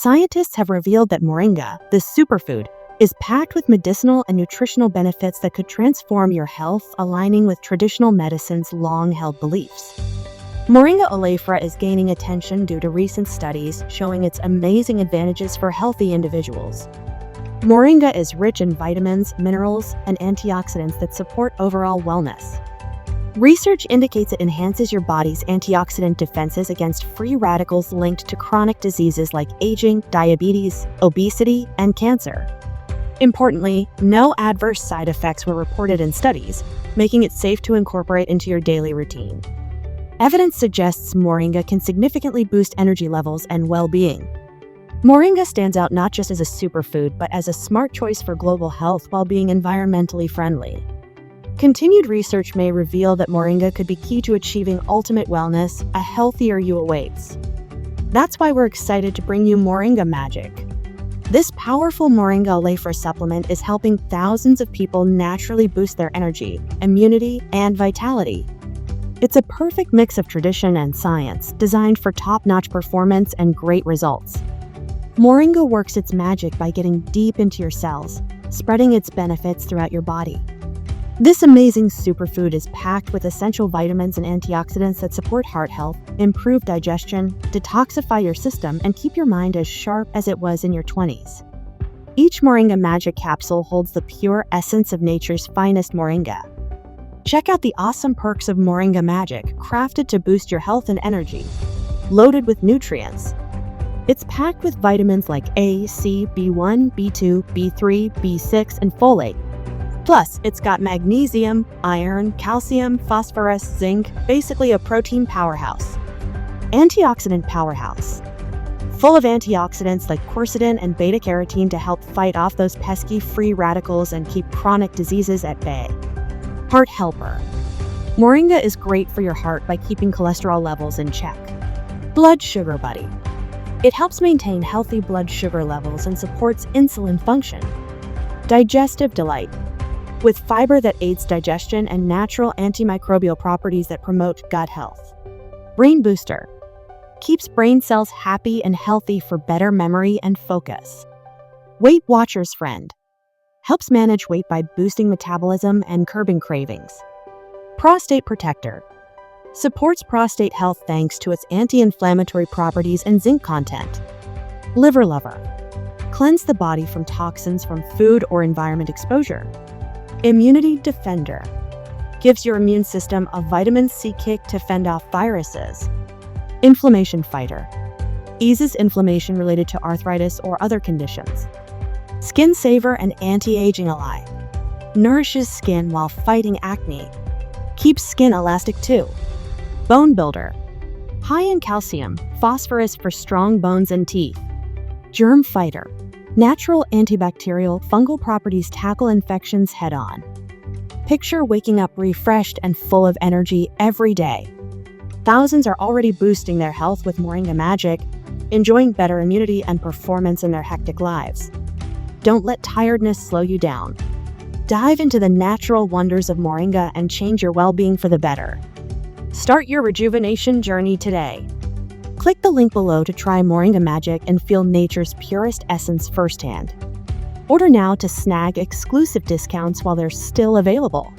Scientists have revealed that moringa, this superfood, is packed with medicinal and nutritional benefits that could transform your health, aligning with traditional medicine's long-held beliefs. Moringa Oleifera is gaining attention due to recent studies showing its amazing advantages for healthy individuals. Moringa is rich in vitamins, minerals, and antioxidants that support overall wellness. Research indicates it enhances your body's antioxidant defenses against free radicals linked to chronic diseases like aging, diabetes, obesity, and cancer. Importantly, no adverse side effects were reported in studies, making it safe to incorporate into your daily routine. Evidence suggests moringa can significantly boost energy levels and well-being. Moringa stands out not just as a superfood, but as a smart choice for global health while being environmentally friendly. Continued research may reveal that moringa could be key to achieving ultimate wellness. A healthier you awaits. That's why we're excited to bring you Moringa Magic. This powerful Moringa Oleifera supplement is helping thousands of people naturally boost their energy, immunity, and vitality. It's a perfect mix of tradition and science, designed for top-notch performance and great results. Moringa works its magic by getting deep into your cells, spreading its benefits throughout your body. This amazing superfood is packed with essential vitamins and antioxidants that support heart health, improve digestion, detoxify your system, and keep your mind as sharp as it was in your 20s. Each Moringa Magic capsule holds the pure essence of nature's finest moringa. Check out the awesome perks of Moringa Magic, crafted to boost your health and energy. Loaded with nutrients. It's packed with vitamins like A, C, B1, B2, B3, B6, and folate. Plus, it's got magnesium, iron, calcium, phosphorus, zinc, basically a protein powerhouse. Antioxidant powerhouse. Full of antioxidants like quercetin and beta-carotene to help fight off those pesky free radicals and keep chronic diseases at bay. Heart helper. Moringa is great for your heart by keeping cholesterol levels in check. Blood sugar buddy. It helps maintain healthy blood sugar levels and supports insulin function. Digestive delight. With fiber that aids digestion and natural antimicrobial properties that promote gut health. Brain booster. Keeps brain cells happy and healthy for better memory and focus. Weight Watcher's friend. Helps manage weight by boosting metabolism and curbing cravings. Prostate protector. Supports prostate health thanks to its anti-inflammatory properties and zinc content. Liver lover. Cleanse the body from toxins from food or environment exposure. Immunity defender. Gives your immune system a vitamin C kick to fend off viruses. Inflammation fighter. Eases inflammation related to arthritis or other conditions. Skin saver and anti-aging ally. Nourishes skin while fighting acne. Keeps skin elastic too. Bone builder. High in calcium, phosphorus for strong bones and teeth. Germ fighter. Natural antibacterial fungal properties tackle infections head-on. Picture waking up refreshed and full of energy every day. Thousands are already boosting their health with Moringa Magic, enjoying better immunity and performance in their hectic lives. Don't let tiredness slow you down. Dive into the natural wonders of moringa and change your well-being for the better. Start your rejuvenation journey today. Click the link below to try Moringa Magic and feel nature's purest essence firsthand. Order now to snag exclusive discounts while they're still available.